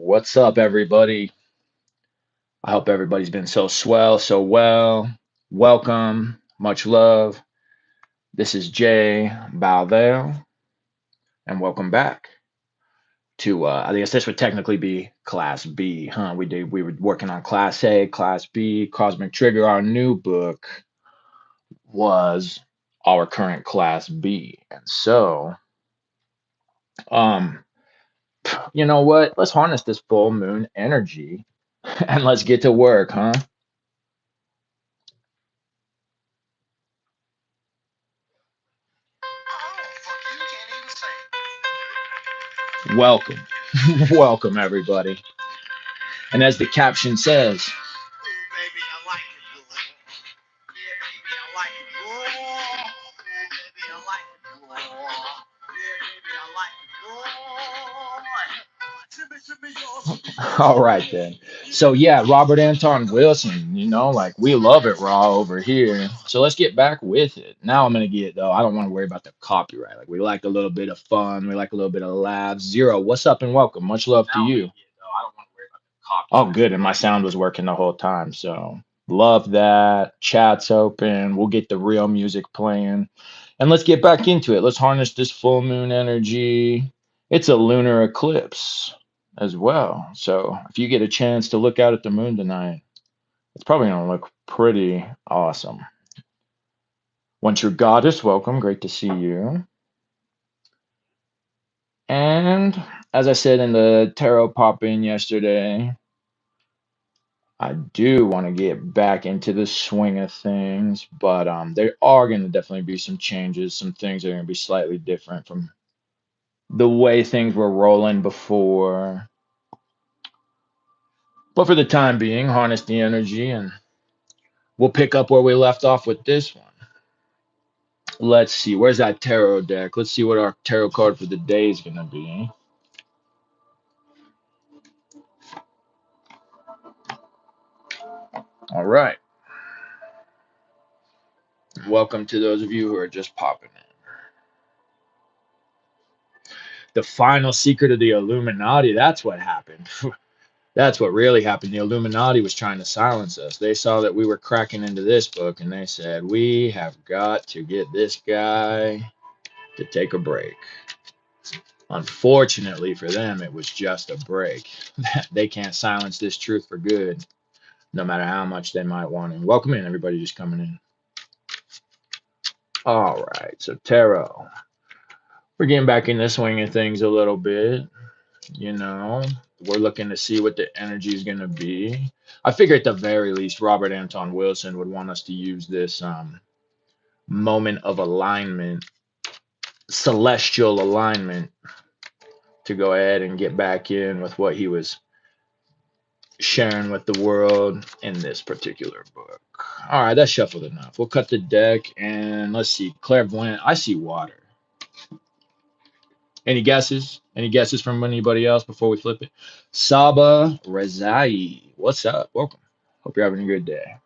What's up, everybody? I hope everybody's been so swell, so well. Welcome, much love. This is Jay Balvale, and welcome back to, I guess this would technically be Class B, huh? We were working on Class A, Class B, Cosmic Trigger. Our new book was our current Class B. And so, um, you know what? Let's harness this full moon energy and let's get to work, huh? Welcome. Welcome, everybody. And as the caption says, all right then. So yeah, Robert Anton Wilson, like we love it raw over here. So let's get back with it. Now I'm gonna get though, I don't want to worry about the copyright. Like we like a little bit of fun, we like a little bit of laughs. Zero, what's up and welcome. Much love to you. Oh, good. And my sound was working the whole time. So love that. Chat's open. We'll get the real music playing. And let's get back into it. Let's harness this full moon energy. It's a lunar eclipse as well. So if you get a chance to look out at the moon tonight, it's probably going to look pretty awesome. Once your goddess, welcome. Great to see you. And as I said in the tarot pop in yesterday, I do want to get back into the swing of things, but there are going to definitely be some changes. Some things are going to be slightly different from the way things were rolling before. But for the time being, harness the energy and we'll pick up where we left off with this one. Let's see, where's that tarot deck? Let's see what our tarot card for the day is going to be. All right. Welcome to those of you who are just popping in. The final secret of the Illuminati, that's what happened. That's what really happened. The Illuminati was trying to silence us. They saw that we were cracking into this book and they said, we have got to get this guy to take a break. Unfortunately for them, it was just a break. They can't silence this truth for good, no matter how much they might want to. Welcome in, everybody just coming in. All right, so tarot. We're getting back in the swing of things a little bit. You know, we're looking to see what the energy is going to be. I figure at the very least, Robert Anton Wilson would want us to use this moment of alignment, celestial alignment, to go ahead and get back in with what he was sharing with the world in this particular book. All right, that's shuffled enough. We'll cut the deck and let's see. Clairvoyant, I see water. Any guesses? Any guesses from anybody else before we flip it? Saba Rezai, what's up? Welcome. Hope you're having a good day.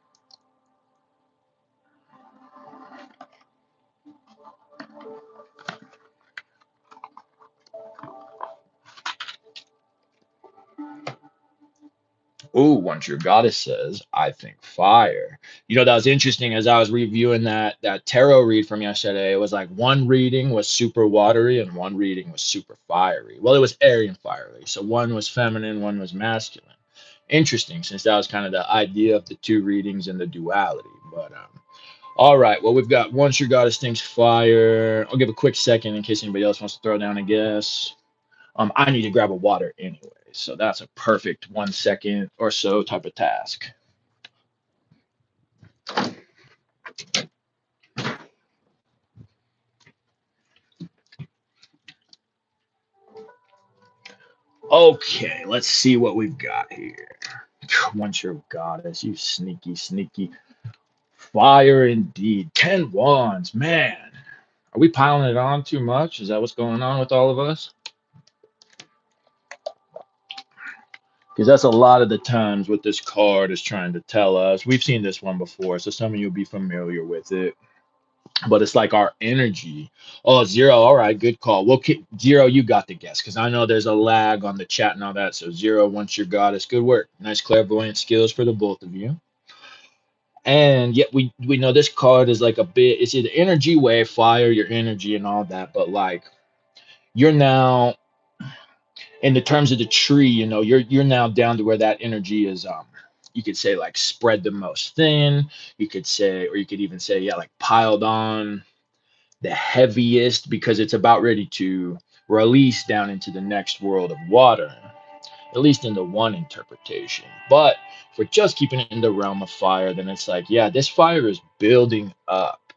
Ooh, once your goddess says, I think fire. That was interesting as I was reviewing that tarot read from yesterday. It was like one reading was super watery and one reading was super fiery. Well, it was airy and fiery. So one was feminine, one was masculine. Interesting, since that was kind of the idea of the two readings and the duality. But all right, well, we've got once your goddess thinks fire. I'll give a quick second in case anybody else wants to throw down a guess. I need to grab a water anyway, so that's a perfect 1 second or so type of task. Okay, let's see what we've got here. Once your goddess, you sneaky, sneaky. Fire indeed. 10 wands, man. Are we piling it on too much? Is that what's going on with all of us? Because that's a lot of the times what this card is trying to tell us. We've seen this one before, so some of you will be familiar with it. but it's like our energy. Oh, zero. All right, good call. Well, zero, you got the guess because I know there's a lag on the chat and all that. So zero, once you're goddess, good work. Nice clairvoyant skills for the both of you. And yet we know this card is like a bit. It's an energy wave, fire, your energy and all that. But like you're now in the terms of the tree, you're now down to where that energy is. You could say like spread the most thin. You could say, or you could even say, yeah, like piled on the heaviest because it's about ready to release down into the next world of water, at least in the one interpretation. But if we're just keeping it in the realm of fire, then it's like, yeah, this fire is building up.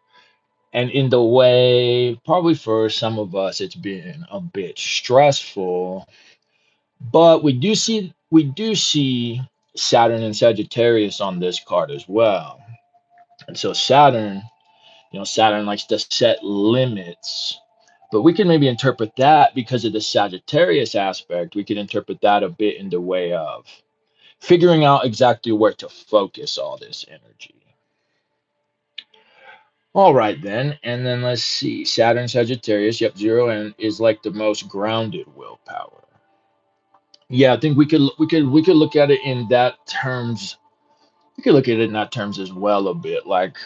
And in the way, probably for some of us, it's been a bit stressful, but we do see Saturn and Sagittarius on this card as well. And so Saturn likes to set limits, but we can maybe interpret that because of the Sagittarius aspect. We can interpret that a bit in the way of figuring out exactly where to focus all this energy. All right, then. And then let's see. Saturn, Sagittarius, yep, zero and is like the most grounded willpower. Yeah, I think we could look at it in that terms. We could look at it in that terms as well a bit. Like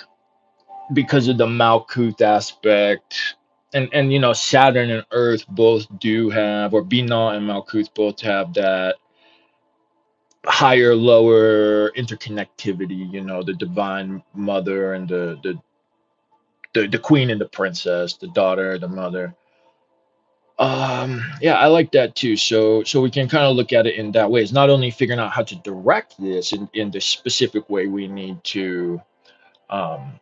because of the Malkuth aspect. And Saturn and Earth both do have, or Binah and Malkuth both have that higher lower interconnectivity, the divine mother and the queen and the princess, the daughter, the mother. Yeah, I like that too. So we can kind of look at it in that way. It's not only figuring out how to direct this in the specific way we need to, um,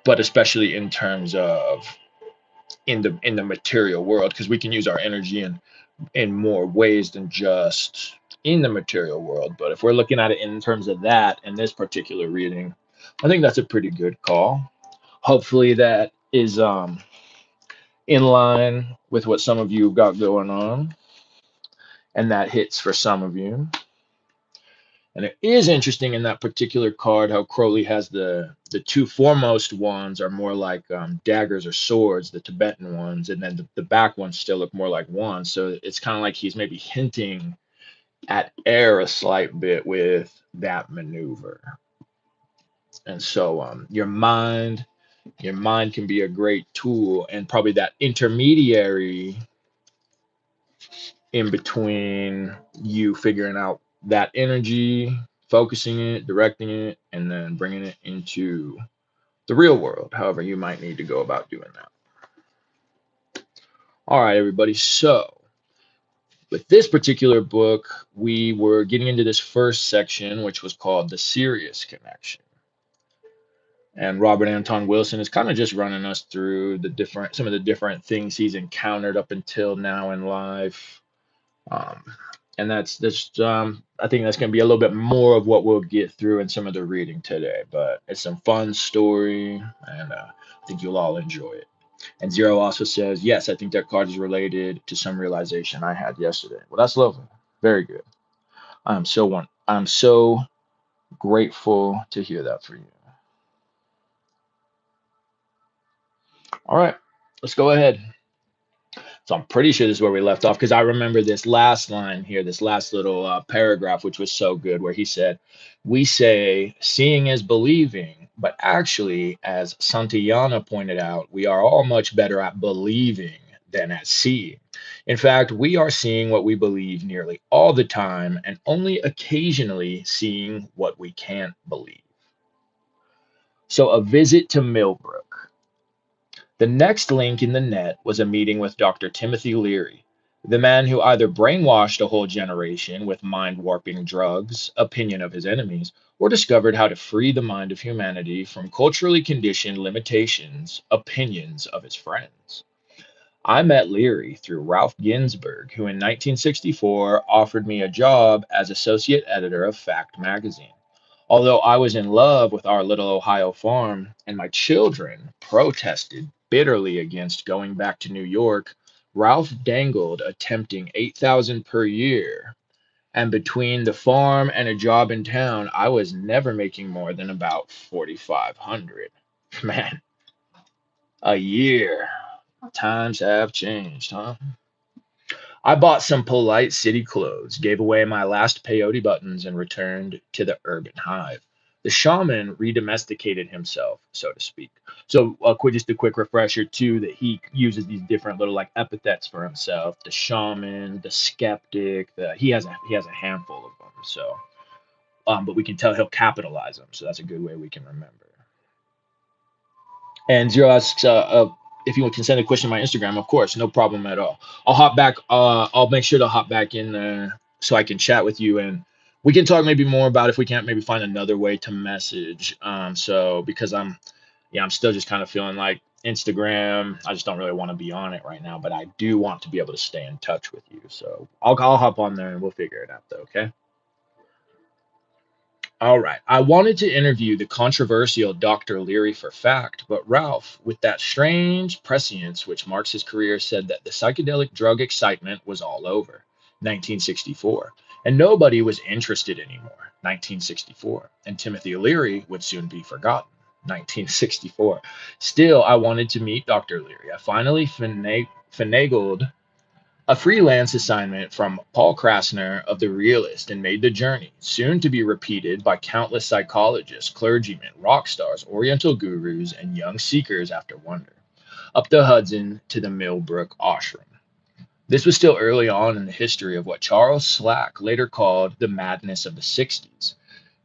but especially in terms of in the material world, because we can use our energy in more ways than just in the material world. But if we're looking at it in terms of that in this particular reading, I think that's a pretty good call. Hopefully that is in line with what some of you got going on, and that hits for some of you. And it is interesting in that particular card how Crowley has the two foremost ones are more like daggers or swords, the Tibetan ones, and then the back ones still look more like wands. So it's kind of like he's maybe hinting at air a slight bit with that maneuver. And so your mind can be a great tool, and probably that intermediary in between you figuring out that energy, focusing it, directing it, and then bringing it into the real world, however you might need to go about doing that. All right, everybody. So, with this particular book, we were getting into this first section, which was called the Sirius connection. And Robert Anton Wilson is kind of just running us through some of the different things he's encountered up until now in life. Um, and I think that's going to be a little bit more of what we'll get through in some of the reading today. But it's some fun story, and I think you'll all enjoy it. And Zero also says, yes, I think that card is related to some realization I had yesterday. Well, that's lovely. Very good. I'm so grateful to hear that for you. All right, let's go ahead. So I'm pretty sure this is where we left off because I remember this last line here, this last little paragraph, which was so good, where he said, we say seeing is believing, but actually, as Santayana pointed out, we are all much better at believing than at seeing. In fact, we are seeing what we believe nearly all the time and only occasionally seeing what we can't believe. So, a visit to Millbrook. The next link in the net was a meeting with Dr. Timothy Leary, the man who either brainwashed a whole generation with mind warping drugs, opinion of his enemies, or discovered how to free the mind of humanity from culturally conditioned limitations, opinions of his friends. I met Leary through Ralph Ginsberg, who in 1964 offered me a job as associate editor of Fact magazine. Although I was in love with our little Ohio farm and my children protested bitterly against going back to New York, Ralph dangled a tempting 8,000 per year. And between the farm and a job in town, I was never making more than about 4,500. Man, A year. Times have changed, huh? I bought some polite city clothes, gave away my last peyote buttons, and returned to the urban hive. The shaman redomesticated himself, so to speak. So, just a quick refresher too that he uses these different little like epithets for himself: the shaman, the skeptic. He has a handful of them. So, but we can tell he'll capitalize them. So that's a good way we can remember. And Zero asks if you can send a question to my Instagram. Of course, no problem at all. I'll hop back. I'll make sure to hop back in there so I can chat with you and we can talk maybe more about if we can't maybe find another way to message. So because I'm still just kind of feeling like Instagram. I just don't really want to be on it right now, but I do want to be able to stay in touch with you. So I'll hop on there and we'll figure it out though. Okay. All right. I wanted to interview the controversial Dr. Leary for fact, but Ralph, with that strange prescience which marks his career, said that the psychedelic drug excitement was all over. 1964. And nobody was interested anymore. 1964. And Timothy Leary would soon be forgotten. 1964. Still, I wanted to meet Dr. Leary. I finally finagled a freelance assignment from Paul Krasner of The Realist and made the journey, soon to be repeated by countless psychologists, clergymen, rock stars, Oriental gurus, and young seekers after wonder, up the Hudson to the Millbrook ashram. This was still early on in the history of what Charles Slack later called the madness of the 60s.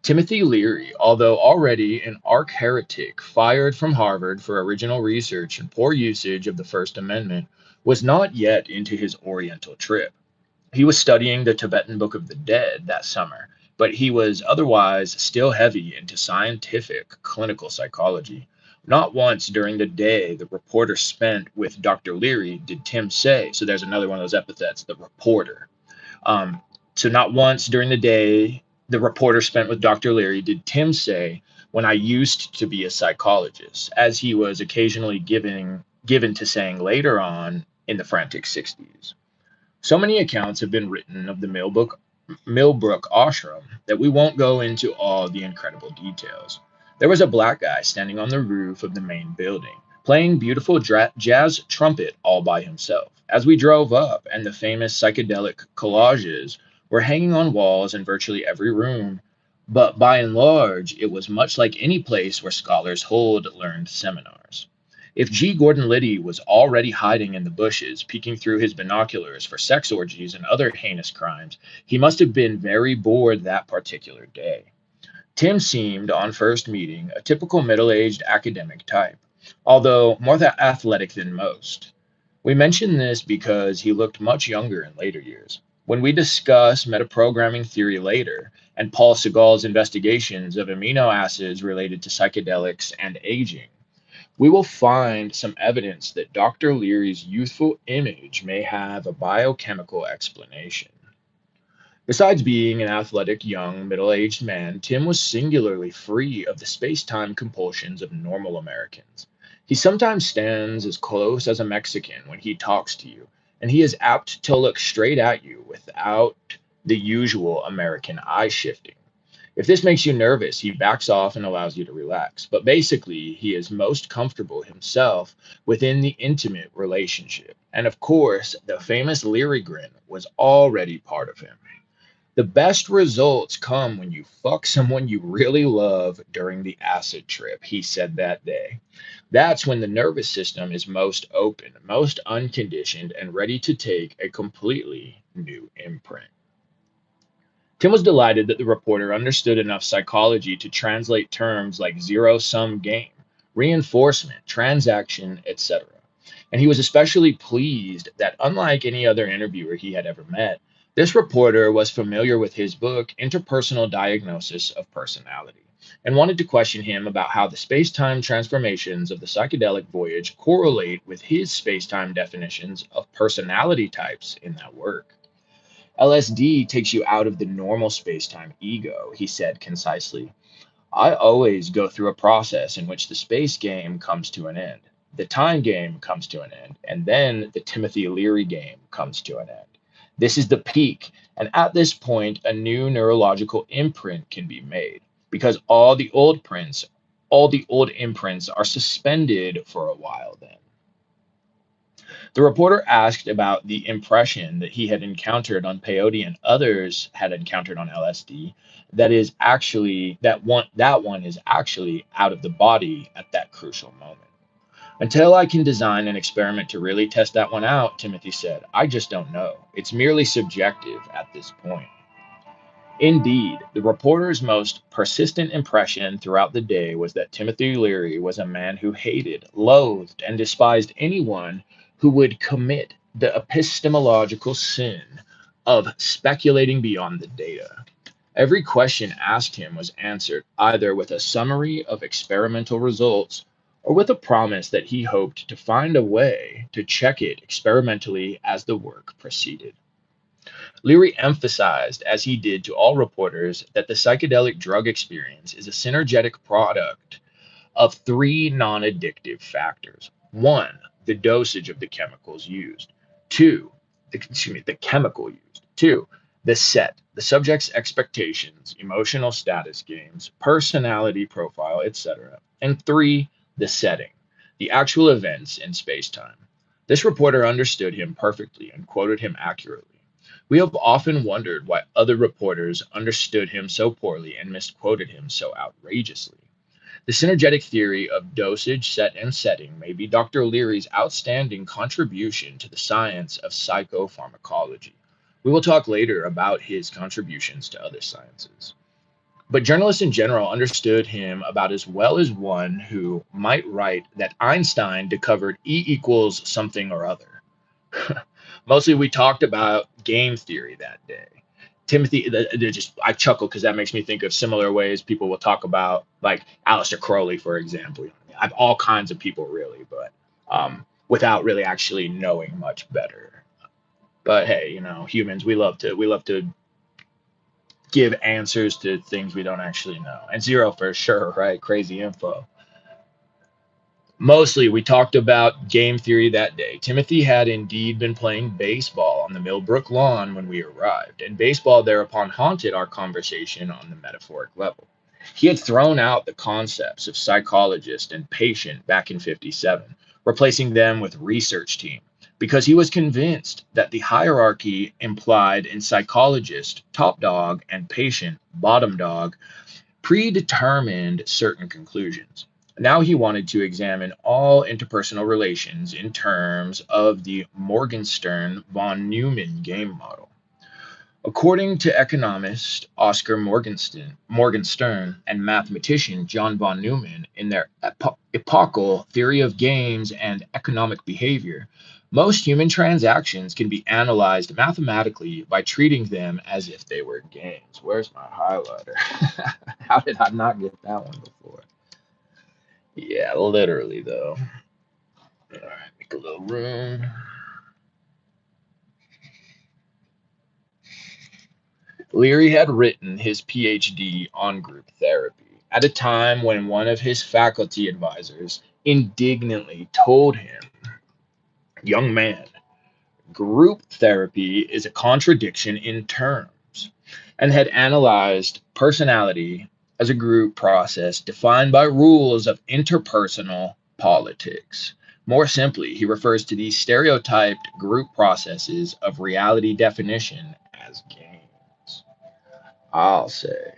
Timothy Leary, although already an arch heretic fired from Harvard for original research and poor usage of the First Amendment, was not yet into his Oriental trip. He was studying the Tibetan Book of the Dead that summer, but he was otherwise still heavy into scientific clinical psychology. Not once during the day the reporter spent with Dr. Leary did Tim say, so there's another one of those epithets, the reporter. Um, so not once during the day the reporter spent with Dr. Leary did Tim say, when I used to be a psychologist, as he was occasionally given to saying later on in the frantic 60s. So many accounts have been written of the Millbrook ashram that we won't go into all the incredible details. There was a black guy standing on the roof of the main building, playing beautiful jazz trumpet all by himself. As we drove up, and the famous psychedelic collages were hanging on walls in virtually every room, but by and large, it was much like any place where scholars hold learned seminars. If G. Gordon Liddy was already hiding in the bushes, peeking through his binoculars for sex orgies and other heinous crimes, he must have been very bored that particular day. Tim seemed, on first meeting, a typical middle aged academic type, although more athletic than most. We mention this because he looked much younger in later years. When we discuss metaprogramming theory later, and Paul Segal's investigations of amino acids related to psychedelics and aging, we will find some evidence that Dr. Leary's youthful image may have a biochemical explanation. Besides being an athletic, young, middle aged man, Tim was singularly free of the space time compulsions of normal Americans. He sometimes stands as close as a Mexican when he talks to you, and he is apt to look straight at you without the usual American eye shifting. If this makes you nervous, he backs off and allows you to relax. But basically, he is most comfortable himself within the intimate relationship. And of course, the famous Leary grin was already part of him. The best results come when you fuck someone you really love during the acid trip, he said that day. That's when the nervous system is most open, most unconditioned, and ready to take a completely new imprint. Tim was delighted that the reporter understood enough psychology to translate terms like zero sum game, reinforcement, transaction, etc. And he was especially pleased that, unlike any other interviewer he had ever met, this reporter was familiar with his book, Interpersonal Diagnosis of Personality, and wanted to question him about how the space time transformations of the psychedelic voyage correlate with his space time definitions of personality types in that work. LSD takes you out of the normal space time ego, he said concisely. I always go through a process in which the space game comes to an end, the time game comes to an end, and then the Timothy Leary game comes to an end. This is the peak, and at this point, a new neurological imprint can be made because all the old prints All the old imprints are suspended for a while then. The reporter asked about the impression that he had encountered on peyote and others had encountered on LSD. That one is actually out of the body at that crucial moment. Until I can design an experiment to really test that one out, Timothy said, I just don't know. It's merely subjective at this point. Indeed, the reporter's most persistent impression throughout the day was that Timothy Leary was a man who hated, loathed, and despised anyone who would commit the epistemological sin of speculating beyond the data. Every question asked him was answered either with a summary of experimental results or with a promise that he hoped to find a way to check it experimentally as the work proceeded. Leary emphasized, as he did to all reporters, that the psychedelic drug experience is a synergetic product of three non addictive factors. One, the dosage of the chemicals used. Two, the chemical used. Two, the subject's expectations, emotional status gains, personality profile, etc. And three, the setting, the actual events in space time. This reporter understood him perfectly and quoted him accurately. We have often wondered why other reporters understood him so poorly and misquoted him so outrageously. The synergetic theory of dosage, set, and setting may be Dr. Leary's outstanding contribution to the science of psychopharmacology. We will talk later about his contributions to other sciences. But journalists in general understood him about as well as one who might write that Einstein discovered E equals something or other. Mostly we talked about game theory that day. Timothy, I chuckle because that makes me think of similar ways people will talk about, like Aleister Crowley, for example. I've all kinds of people really, but without really actually knowing much better. But hey, humans, we love to give answers to things we don't actually know. And zero for sure, right? Crazy info. Mostly, we talked about game theory that day. Timothy had indeed been playing baseball on the Millbrook lawn when we arrived, and baseball thereupon haunted our conversation on the metaphoric level. He had thrown out the concepts of psychologist and patient back in 57, replacing them with research team, because he was convinced that the hierarchy implied in psychologist, top dog, and patient, bottom dog, predetermined certain conclusions. Now he wanted to examine all interpersonal relations in terms of the Morgenstern von Neumann game model. According to economist Oscar Morgenstern and mathematician John von Neumann in their epochal theory of games and economic behavior, most human transactions can be analyzed mathematically by treating them as if they were games. Where's my highlighter? How did I not get that one before? Yeah, literally though. All right, make a little room. Leary had written his PhD on group therapy at a time when one of his faculty advisors indignantly told him, young man, group therapy is a contradiction in terms, and had analyzed personality as a group process defined by rules of interpersonal politics. More simply, he refers to these stereotyped group processes of reality definition as games. I'll say.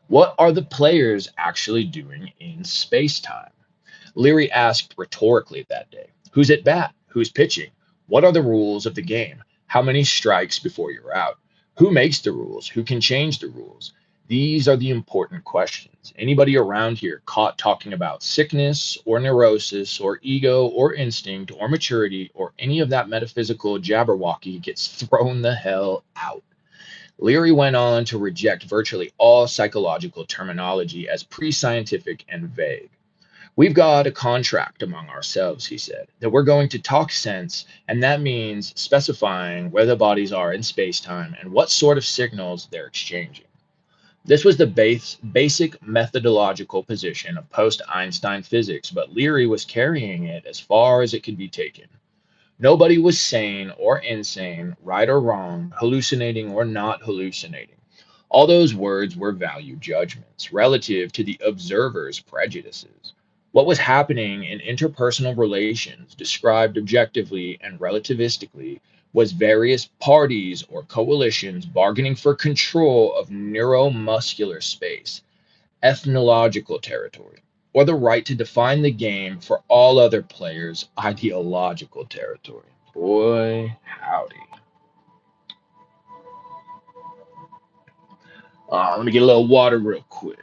What are the players actually doing in space time? Leary asked rhetorically that day. Who's at bat? Who's pitching? What are the rules of the game? How many strikes before you're out? Who makes the rules? Who can change the rules? These are the important questions. Anybody around here caught talking about sickness or neurosis or ego or instinct or maturity or any of that metaphysical jabberwocky gets thrown the hell out. Leary went on to reject virtually all psychological terminology as pre scientific and vague. We've got a contract among ourselves, he said, that we're going to talk sense, and that means specifying where the bodies are in space time and what sort of signals they're exchanging. This was the basic methodological position of post Einstein physics, but Leary was carrying it as far as it could be taken. Nobody was sane or insane, right or wrong, hallucinating or not hallucinating. All those words were value judgments relative to the observer's prejudices. What was happening in interpersonal relations, described objectively and relativistically, was various parties or coalitions bargaining for control of neuromuscular space, ethnological territory, or the right to define the game for all other players' ideological territory. Boy, howdy. Let me get a little water real quick.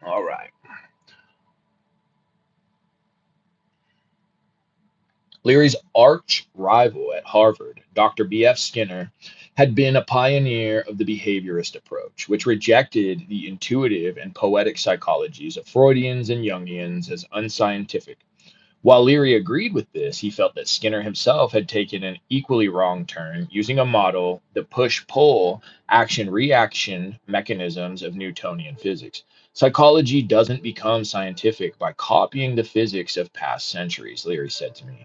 All right. Leary's arch rival at Harvard, Dr. B.F. Skinner, had been a pioneer of the behaviorist approach, which rejected the intuitive and poetic psychologies of Freudians and Jungians as unscientific. While Leary agreed with this, he felt that Skinner himself had taken an equally wrong turn, using a model, the push pull action reaction mechanisms of Newtonian physics. Psychology doesn't become scientific by copying the physics of past centuries, Leary said to me.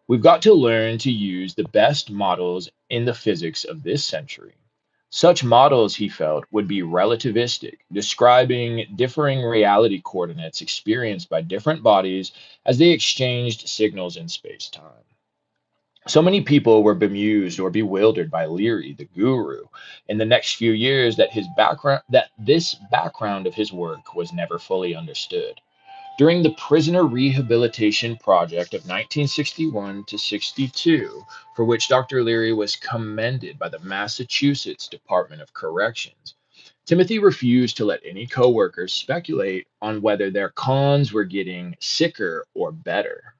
We've got to learn to use the best models in the physics of this century. Such models, he felt, would be relativistic, describing differing reality coordinates experienced by different bodies as they exchanged signals in space time. So many people were bemused or bewildered by Leary, the guru, in the next few years that this background of his work was never fully understood. During the Prisoner Rehabilitation Project of 1961 to 62, for which Dr. Leary was commended by the Massachusetts Department of Corrections, Timothy refused to let any coworkers speculate on whether their cons were getting sicker or better.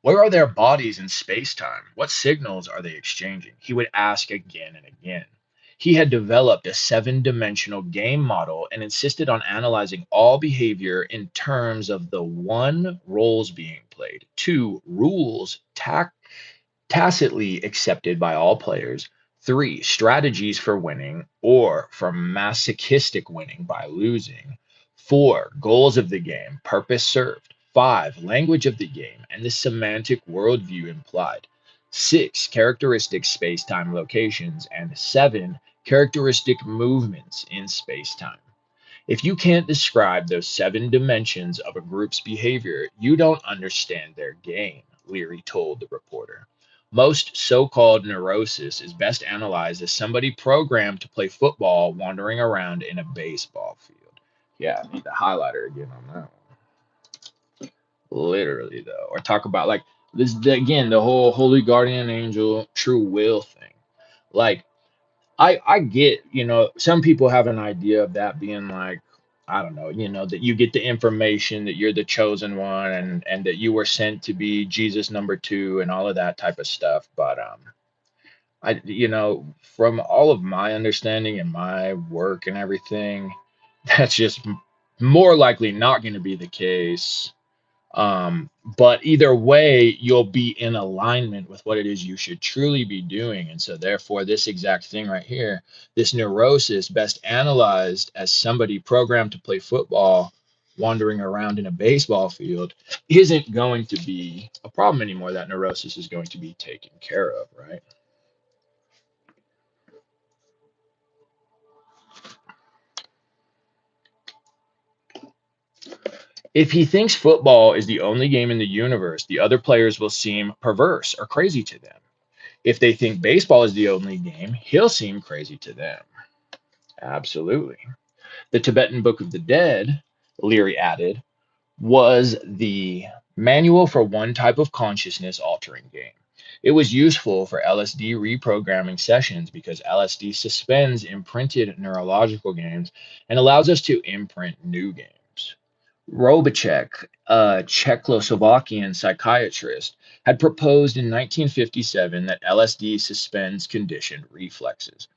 Where are their bodies in space time? What signals are they exchanging? He would ask again and again. He had developed a seven-dimensional game model and insisted on analyzing all behavior in terms of the one, roles being played, two, rules tacitly accepted by all players, three, strategies for winning or for masochistic winning by losing, four, goals of the game, purpose served, five, language of the game and the semantic worldview implied, six, characteristic space-time locations, and seven, characteristic movements in space-time. If you can't describe those seven dimensions of a group's behavior, you don't understand their game, Leary told the reporter. Most so called neurosis is best analyzed as somebody programmed to play football wandering around in a baseball field. Yeah, I need the highlighter again on that one. Literally, though. Or talk about like this again, the whole holy guardian angel, true will thing. Like, I get, some people have an idea of that being like, I don't know, that you get the information that you're the chosen one and that you were sent to be Jesus number two and all of that type of stuff. But from all of my understanding and my work and everything, that's just more likely not going to be the case. But either way, you'll be in alignment with what it is you should truly be doing. And so, therefore, this exact thing right here, this neurosis, best analyzed as somebody programmed to play football, wandering around in a baseball field, isn't going to be a problem anymore. That neurosis is going to be taken care of, right? If he thinks football is the only game in the universe, the other players will seem perverse or crazy to them. If they think baseball is the only game, he'll seem crazy to them. Absolutely. The Tibetan Book of the Dead, Leary added, was the manual for one type of consciousness altering game. It was useful for LSD reprogramming sessions because LSD suspends imprinted neurological games and allows us to imprint new games. Robacek, a Czechoslovakian psychiatrist, had proposed in 1957 that LSD suspends conditioned reflexes.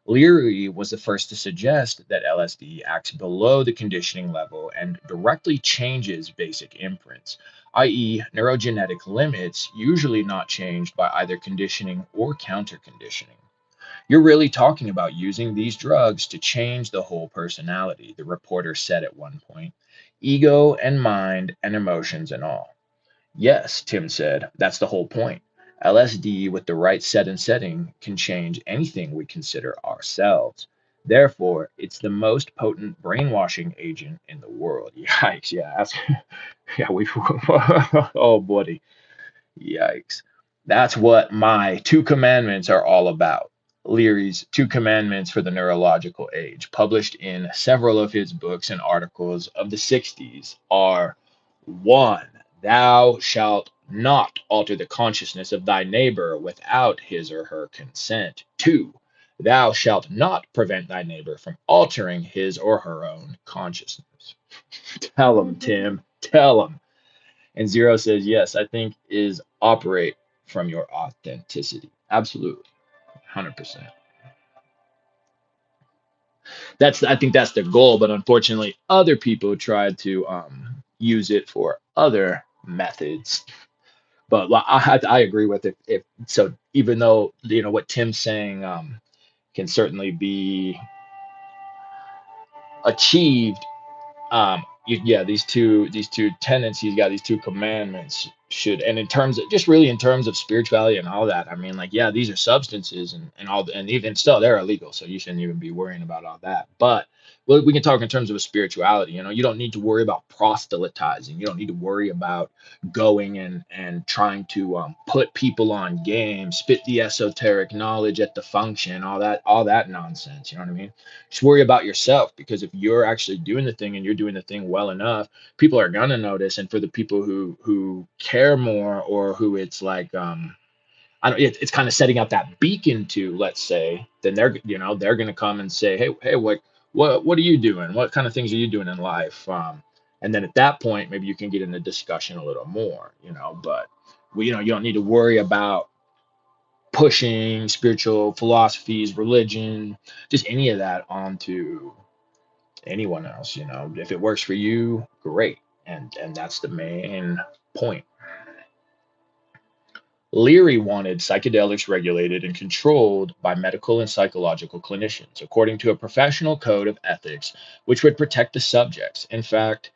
Leary was the first to suggest that LSD acts below the conditioning level and directly changes basic imprints, i.e., neurogenetic limits usually not changed by either conditioning or counter conditioning. You're really talking about using these drugs to change the whole personality, the reporter said at one point, ego and mind and emotions and all. Yes, Tim said, that's the whole point. LSD with the right set and setting can change anything we consider ourselves. Therefore, it's the most potent brainwashing agent in the world. Yikes, yeah, yeah, we, oh, buddy. Yikes. That's what my two commandments are all about. Leary's Two Commandments for the Neurological Age, published in several of his books and articles of the 60s, are one, thou shalt not alter the consciousness of thy neighbor without his or her consent. Two, thou shalt not prevent thy neighbor from altering his or her own consciousness. Tell him, Tim. Tell him. And Zero says, yes, I think is operate from your authenticity. Absolutely. 100%. I think that's the goal, but unfortunately, other people try to use it for other methods. But I agree with it. If so, even though what Tim's saying can certainly be achieved, yeah, these two tenets he's got, these two commandments should, and in terms of just really in terms of spirituality and all that, I mean, like, yeah, these are substances and all, and even still they're illegal, so you shouldn't even be worrying about all that. But we can talk in terms of a spirituality. You don't need to worry about proselytizing. You don't need to worry about going and trying to put people on game, spit the esoteric knowledge at the function, all that nonsense. You know what I mean? Just worry about yourself, because if you're actually doing the thing and you're doing the thing well enough, people are gonna notice. And for the people who care more, or who it's like I don't it's kind of setting out that beacon to, let's say, then they're gonna come and say, hey, what are you doing? What kind of things are you doing in life? And then at that point, maybe you can get in the discussion a little more. But you don't need to worry about pushing spiritual philosophies, religion, just any of that onto anyone else. If it works for you, great. And that's the main point. Leary wanted psychedelics regulated and controlled by medical and psychological clinicians according to a professional code of ethics which would protect the subjects. In fact,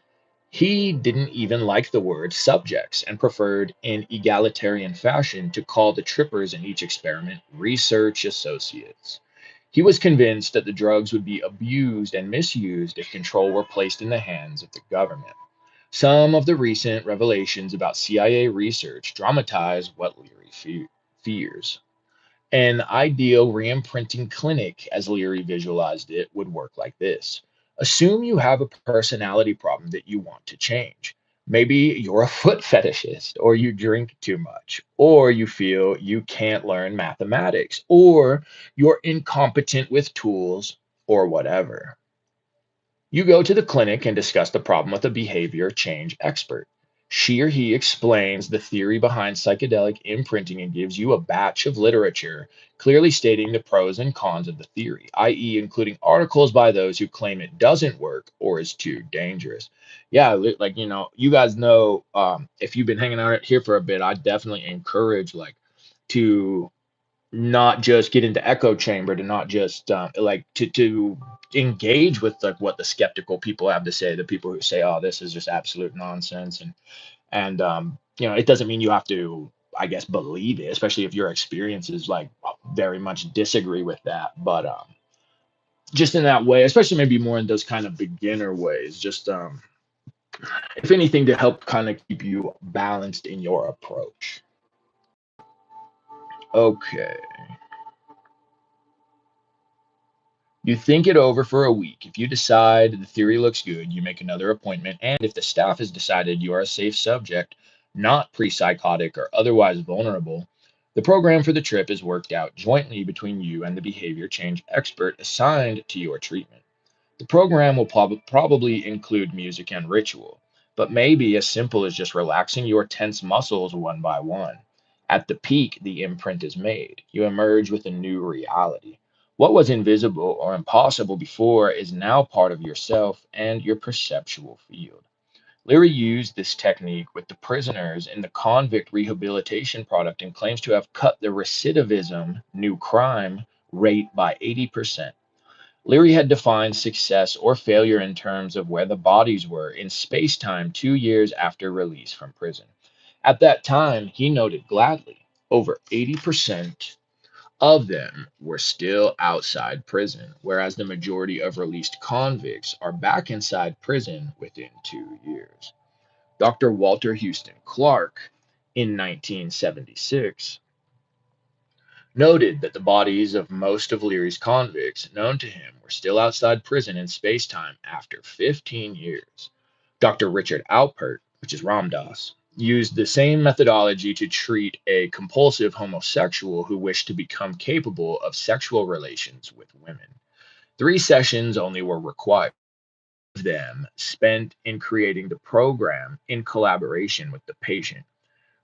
he didn't even like the word subjects and preferred, in egalitarian fashion, to call the trippers in each experiment research associates. He was convinced that the drugs would be abused and misused if control were placed in the hands of the government. Some of the recent revelations about CIA research dramatize what Leary fears. An ideal reimprinting clinic, as Leary visualized it, would work like this. Assume you have a personality problem that you want to change. Maybe you're a foot fetishist, or you drink too much, or you feel you can't learn mathematics, or you're incompetent with tools, or whatever. You go to the clinic and discuss the problem with a behavior change expert. She or he explains the theory behind psychedelic imprinting and gives you a batch of literature clearly stating the pros and cons of the theory, i.e., including articles by those who claim it doesn't work or is too dangerous. Yeah, like, you guys know, if you've been hanging out here for a bit, I definitely encourage, like, to not just get into echo chamber, to not just like to engage with, like, what the skeptical people have to say, the people who say, oh, this is just absolute nonsense. And it doesn't mean you have to, I guess, believe it, especially if your experiences, like, very much disagree with that. But just in that way, especially maybe more in those kind of beginner ways, just if anything, to help kind of keep you balanced in your approach. Okay. You think it over for a week. If you decide the theory looks good, you make another appointment. And if the staff has decided you are a safe subject, not pre psychotic or otherwise vulnerable, the program for the trip is worked out jointly between you and the behavior change expert assigned to your treatment. The program will probably include music and ritual, but may be as simple as just relaxing your tense muscles one by one. At the peak, the imprint is made. You emerge with a new reality. What was invisible or impossible before is now part of yourself and your perceptual field. Leary used this technique with the prisoners in the convict rehabilitation product and claims to have cut the recidivism, new crime, rate by 80%. Leary had defined success or failure in terms of where the bodies were in space time 2 years after release from prison. At that time, he noted gladly, over 80% of them were still outside prison, whereas the majority of released convicts are back inside prison within 2 years. Dr. Walter Houston Clark, in 1976, noted that the bodies of most of Leary's convicts known to him were still outside prison in space-time after 15 years. Dr. Richard Alpert, which is Ramdas, used the same methodology to treat a compulsive homosexual who wished to become capable of sexual relations with women. 3 sessions only were required, of them spent in creating the program in collaboration with the patient.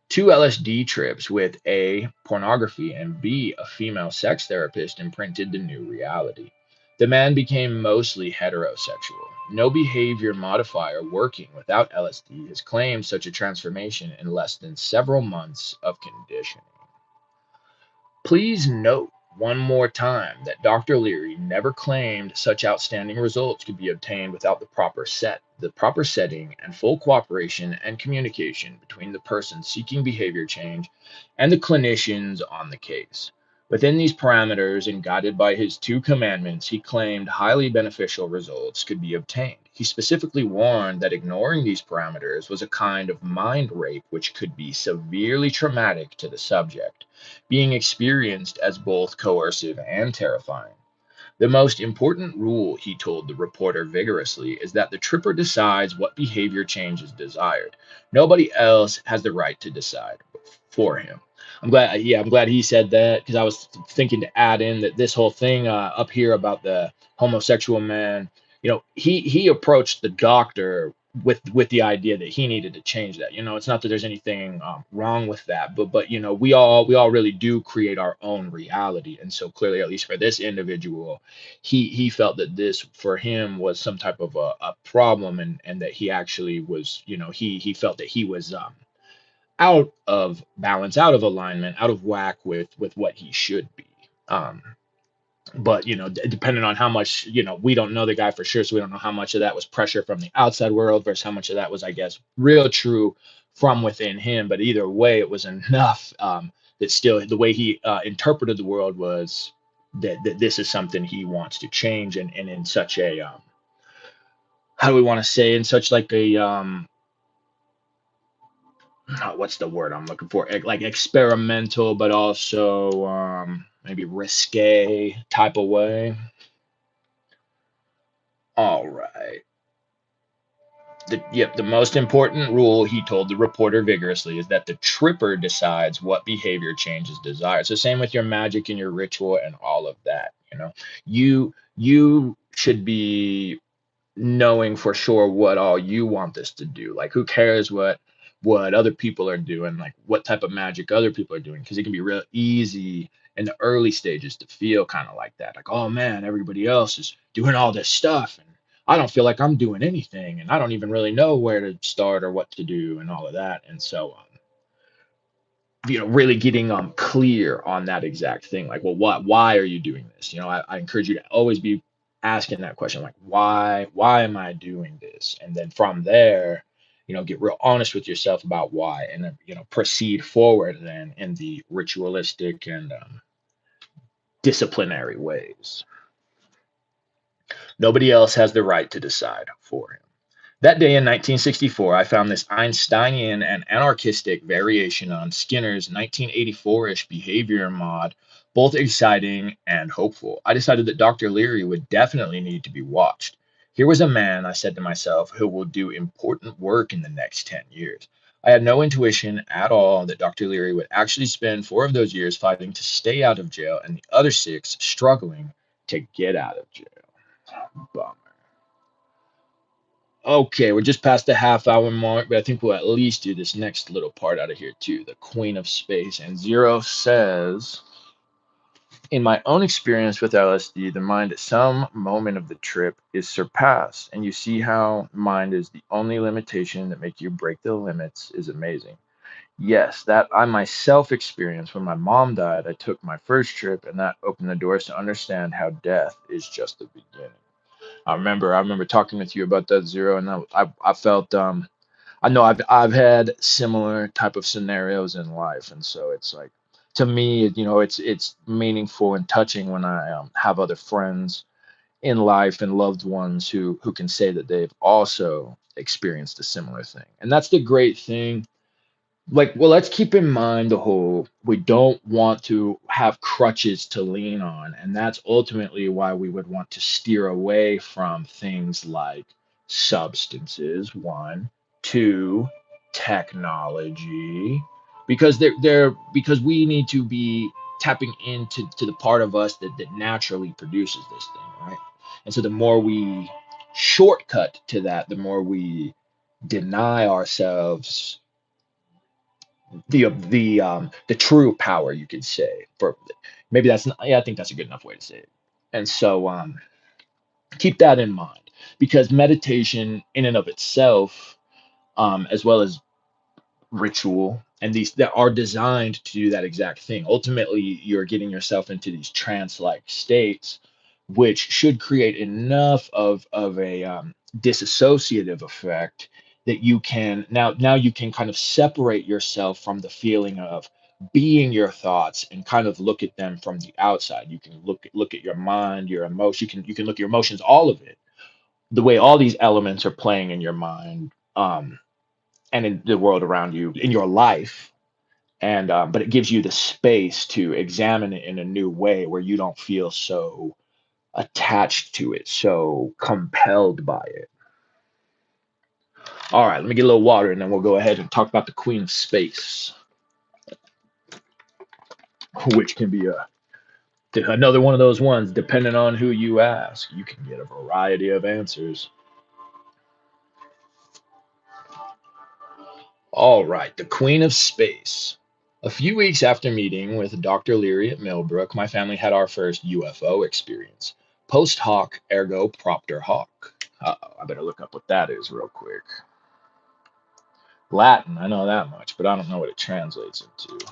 2 LSD trips with A, pornography, and B, a female sex therapist imprinted the new reality. The man became mostly heterosexual. No behavior modifier working without LSD has claimed such a transformation in less than several months of conditioning. Please note one more time that Dr. Leary never claimed such outstanding results could be obtained without the proper setting and full cooperation and communication between the person seeking behavior change and the clinicians on the case. Within these parameters and guided by his 2 commandments, he claimed highly beneficial results could be obtained. He specifically warned that ignoring these parameters was a kind of mind rape which could be severely traumatic to the subject, being experienced as both coercive and terrifying. The most important rule, he told the reporter vigorously, is that the tripper decides what behavior change is desired. Nobody else has the right to decide for him. I'm glad he said that because I was thinking to add in that this whole thing up here about the homosexual man, he approached the doctor with the idea that he needed to change that. It's not that there's anything wrong with that, but we all really do create our own reality, and so clearly, at least for this individual, he felt that this for him was some type of a problem, and that he actually was, he felt that he was out of balance, out of alignment, out of whack with what he should be. um but depending on how much, we don't know the guy for sure, so we don't know how much of that was pressure from the outside world versus how much of that was, I guess, real true from within him. But either way, it was enough, that still the way he interpreted the world was that this is something he wants to change, and in such a how do we want to say, in such like a what's the word I'm looking for, like experimental but also maybe risque type of way. All right. The most important rule, he told the reporter vigorously, is that the tripper decides what behavior change is desired. So same with your magic and your ritual and all of that. You should be knowing for sure what all you want this to do. Like, who cares what other people are doing, like what type of magic other people are doing, because it can be real easy in the early stages to feel kind of like that, like, oh man, everybody else is doing all this stuff and I don't feel like I'm doing anything, and I don't even really know where to start or what to do and all of that. And so really getting clear on that exact thing, like, well, why are you doing this? I encourage you to always be asking that question, like, why am I doing this? And then from there, get real honest with yourself about why, and then proceed forward then in the ritualistic and disciplinary ways. Nobody else has the right to decide for him. That day in 1964, I found this Einsteinian and anarchistic variation on Skinner's 1984 ish behavior mod both exciting and hopeful. I decided that Dr. Leary would definitely need to be watched. Here was a man, I said to myself, who will do important work in the next 10 years. I had no intuition at all that Dr. Leary would actually spend 4 of those years fighting to stay out of jail and the other 6 struggling to get out of jail. Bummer. Okay, we're just past the half-hour mark, but I think we'll at least do this next little part out of here too. The Queen of Space. And Zero says, in my own experience with LSD, the mind at some moment of the trip is surpassed, and you see how mind is the only limitation that make you break the limits is amazing. Yes, that I myself experienced when my mom died. I took my first trip, and that opened the doors to understand how death is just the beginning. I remember talking with you about that, Zero, and I felt I know I've had similar type of scenarios in life, and so it's like to me, it's meaningful and touching when I have other friends in life and loved ones who can say that they've also experienced a similar thing. And that's the great thing. Like, well, let's keep in mind the whole we don't want to have crutches to lean on, and that's ultimately why we would want to steer away from things like substances, one, two, technology, because because we need to be tapping into the part of us that naturally produces this thing, right? And so the more we shortcut to that, the more we deny ourselves the true power, you could say. For maybe that's not, yeah, I think that's a good enough way to say it. And so keep that in mind, because meditation in and of itself, as well as ritual and these that are designed to do that exact thing. Ultimately, you're getting yourself into these trance-like states, which should create enough of a disassociative effect that you can now you can kind of separate yourself from the feeling of being your thoughts and kind of look at them from the outside. You can look at your mind, your emotion. You can look at your emotions, all of it, the way all these elements are playing in your mind. And in the world around you, in your life, and but it gives you the space to examine it in a new way where you don't feel so attached to it, so compelled by it. All right, let me get a little water and then we'll go ahead and talk about the Queen of Space, which can be another one of those ones. Depending on who you ask, you can get a variety of answers. All right, the Queen of Space. A few weeks after meeting with Dr. Leary at Millbrook, my family had our first UFO experience. Post hoc, ergo propter hoc. I better look up what that is real quick. Latin, I know that much, but I don't know what it translates into.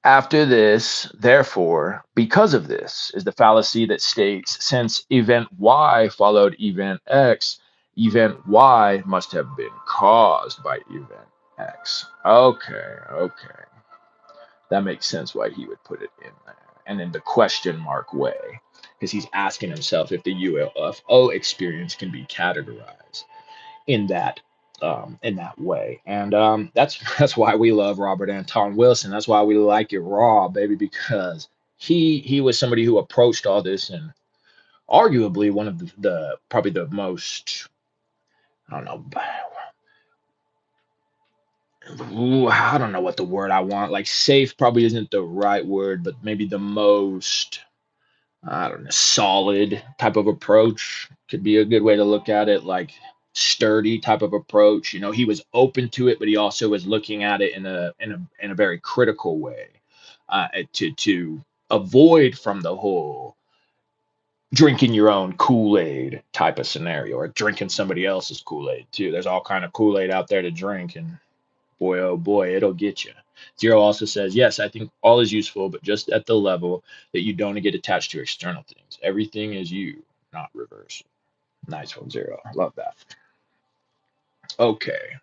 After this, therefore, because of this, is the fallacy that states since event Y followed event X, event Y must have been caused by event X. Okay, okay. That makes sense why he would put it in there. And in the question mark way, because he's asking himself if the UFO experience can be categorized in that way. And that's that's why we love Robert Anton Wilson. That's why we like it raw, baby, because he was somebody who approached all this and arguably one of the probably the most, I don't know, ooh, I don't know what the word I want. Like safe probably isn't the right word, but maybe the most, I don't know, solid type of approach could be a good way to look at it. Like sturdy type of approach. He was open to it, but he also was looking at it in a very critical way, to avoid from the whole drinking your own Kool-Aid type of scenario, or drinking somebody else's Kool-Aid too. There's all kind of Kool-Aid out there to drink, and boy, oh boy, it'll get you. Zero also says, yes, I think all is useful, but just at the level that you don't get attached to external things. Everything is you, not reverse. Nice one, Zero. I love that. Okay.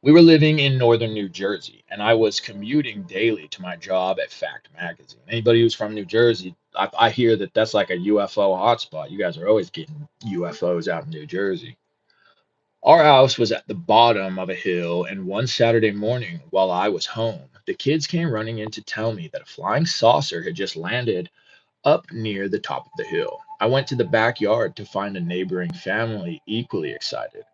We were living in northern New Jersey, and I was commuting daily to my job at Fact Magazine. Anybody who's from New Jersey, I hear that that's like a UFO hotspot. You guys are always getting UFOs out in New Jersey. Our house was at the bottom of a hill, and one Saturday morning, while I was home, the kids came running in to tell me that a flying saucer had just landed up near the top of the hill. I went to the backyard to find a neighboring family equally excited.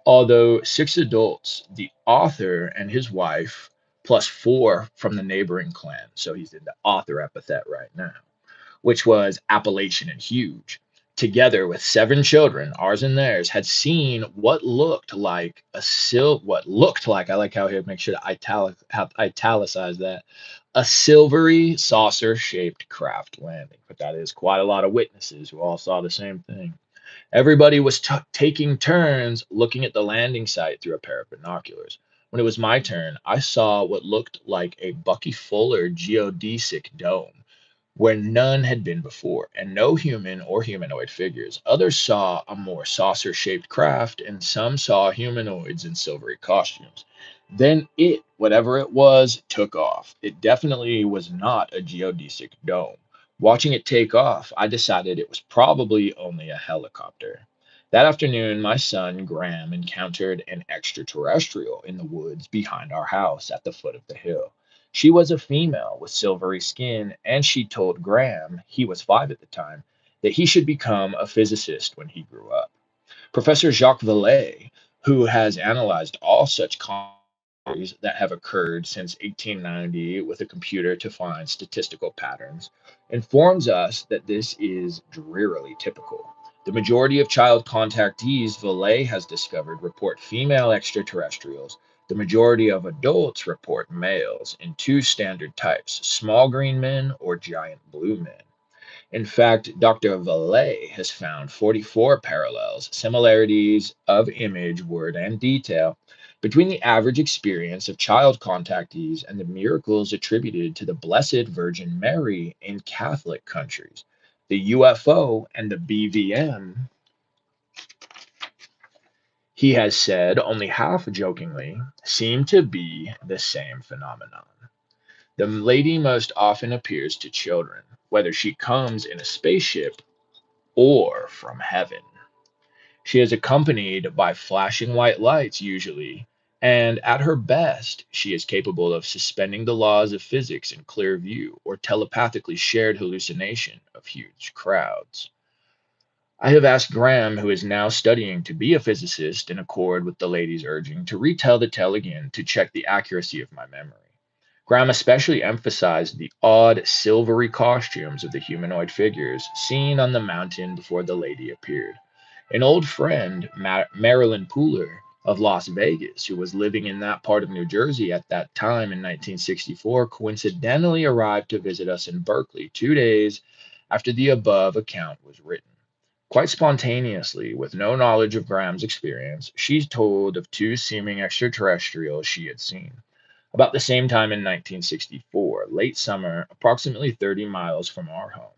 Although six adults, the author and his wife, plus four from the neighboring clan, so he's in the author epithet right now, which was Appalachian and huge. Together with seven children, ours and theirs, had seen what looked like, I like how he makes sure to italicize that, a silvery saucer-shaped craft landing. But that is quite a lot of witnesses who all saw the same thing. Everybody was taking turns looking at the landing site through a pair of binoculars. When it was my turn, I saw what looked like a Bucky Fuller geodesic dome where none had been before, and no human or humanoid figures. Others saw a more saucer shaped craft, and some saw humanoids in silvery costumes. Then it, whatever it was, took off. It definitely was not a geodesic dome. Watching it take off, I decided it was probably only a helicopter. That afternoon, my son Graham encountered an extraterrestrial in the woods behind our house at the foot of the hill. She was a female with silvery skin, and she told Graham, he was 5 at the time, that he should become a physicist when he grew up. Professor Jacques Vallée, who has analyzed all such theories that have occurred since 1890 with a computer to find statistical patterns, informs us that this is drearily typical. The majority of child contactees Vallée has discovered report female extraterrestrials. The majority of adults report males in two standard types, small green men or giant blue men. In fact, Dr. Vallée has found 44 parallels, similarities of image, word, and detail between the average experience of child contactees and the miracles attributed to the Blessed Virgin Mary in Catholic countries. The UFO and the BVM, he has said, only half jokingly, seem to be the same phenomenon. The lady most often appears to children, whether she comes in a spaceship or from heaven. She is accompanied by flashing white lights, usually, and at her best, she is capable of suspending the laws of physics in clear view or telepathically shared hallucination of huge crowds. I have asked Graham, who is now studying to be a physicist in accord with the lady's urging, to retell the tale again to check the accuracy of my memory. Graham especially emphasized the odd silvery costumes of the humanoid figures seen on the mountain before the lady appeared. An old friend, Marilyn Pooler of Las Vegas, who was living in that part of New Jersey at that time in 1964, coincidentally arrived to visit us in Berkeley 2 days after the above account was written. Quite spontaneously, with no knowledge of Graham's experience, she told of two seeming extraterrestrials she had seen. About the same time in 1964, late summer, approximately 30 miles from our home.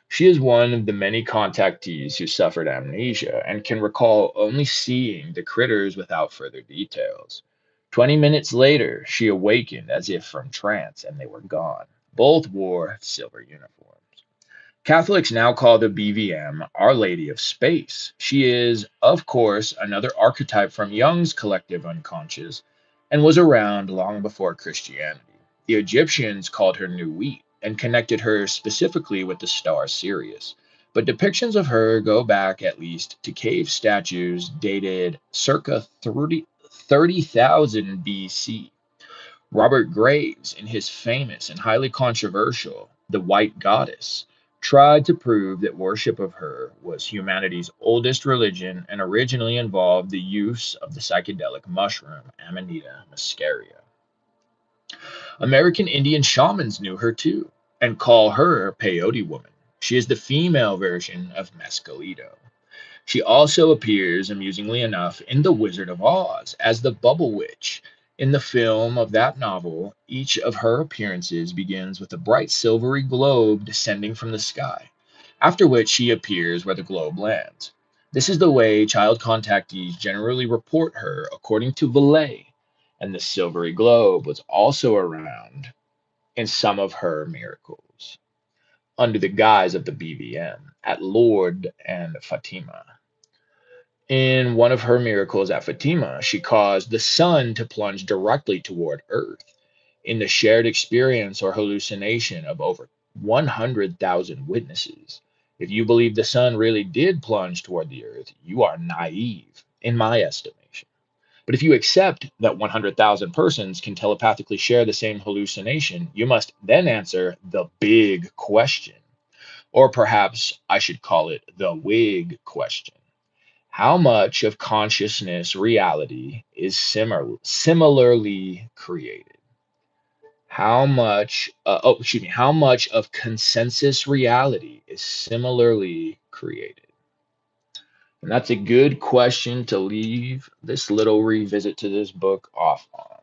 She is one of the many contactees who suffered amnesia and can recall only seeing the critters without further details. 20 minutes later, she awakened as if from trance and they were gone. Both wore silver uniforms. Catholics now call the BVM Our Lady of Space. She is, of course, another archetype from Jung's collective unconscious and was around long before Christianity. The Egyptians called her New Wheat and connected her specifically with the star Sirius. But depictions of her go back at least to cave statues dated circa 30,000 BC. Robert Graves, in his famous and highly controversial The White Goddess, tried to prove that worship of her was humanity's oldest religion and originally involved the use of the psychedelic mushroom Amanita muscaria. American Indian shamans knew her too and call her Peyote Woman. She is the female version of Mescalito. She also appears, amusingly enough, in The Wizard of Oz as the Bubble Witch. In the film of that novel, each of her appearances begins with a bright silvery globe descending from the sky, after which she appears where the globe lands. This is the way child contactees generally report her, according to Vallée, and the silvery globe was also around in some of her miracles, under the guise of the BVM, at Lourdes and Fatima. In one of her miracles at Fatima, she caused the sun to plunge directly toward Earth. In the shared experience or hallucination of over 100,000 witnesses, if you believe the sun really did plunge toward the Earth, you are naive, in my estimation. But if you accept that 100,000 persons can telepathically share the same hallucination, you must then answer the big question. Or perhaps I should call it the wig question. How much of consciousness reality is similarly created? How much of consensus reality is similarly created? And that's a good question to leave this little revisit to this book off on,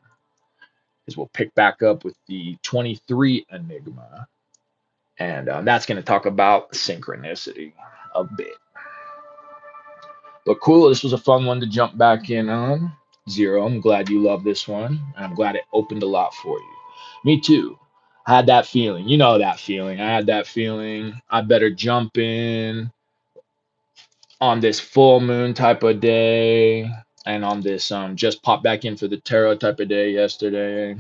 because we'll pick back up with the 23 Enigma. And that's going to talk about synchronicity a bit. But cool, this was a fun one to jump back in on. Zero, I'm glad you love this one. And I'm glad it opened a lot for you. Me too. I had that feeling. You know that feeling. I had that feeling. I better jump in on this full moon type of day and on this just pop back in for the tarot type of day yesterday.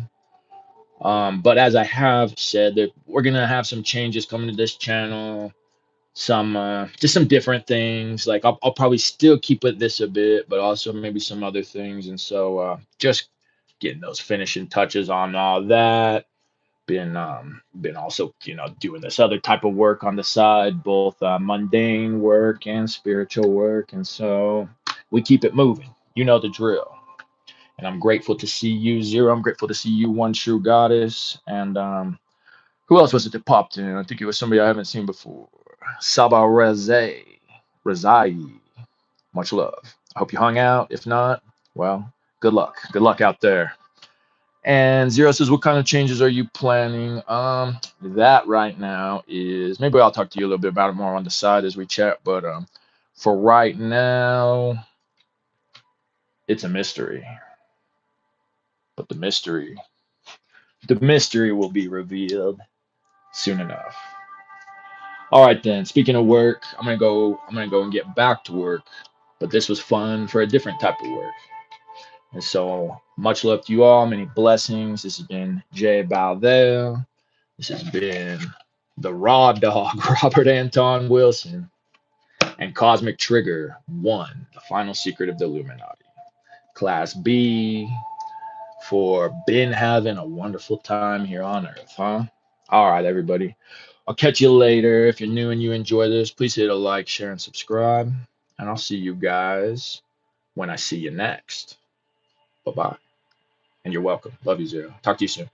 But as I have said, that we're gonna have some changes coming to this channel, some just some different things. Like I'll probably still keep it this a bit, but also maybe some other things. And so just getting those finishing touches on all that. Been also doing this other type of work on the side, both mundane work and spiritual work, and so we keep it moving. You know the drill. And I'm grateful to see you, Zero. I'm grateful to see you, One True Goddess. And who else was it that popped in? I think it was somebody I haven't seen before. Saba Razai. Much love. I hope you hung out. If not, well, good luck. Good luck out there. And Zero says, what kind of changes are you planning? That right now is, maybe I'll talk to you a little bit about it more on the side as we chat. But for right now, it's a mystery. But the mystery will be revealed soon enough. All right then. Speaking of work, I'm gonna go. I'm gonna go and get back to work. But this was fun for a different type of work. And so much love to you all. Many blessings. This has been Jay Balvell. This has been the Raw Dog, Robert Anton Wilson, and Cosmic Trigger 1, The Final Secret of the Illuminati. Class B for been having a wonderful time here on Earth, huh? All right, everybody. I'll catch you later. If you're new and you enjoy this, please hit a like, share, and subscribe. And I'll see you guys when I see you next. Bye bye. And you're welcome. Love you, Zero. Talk to you soon.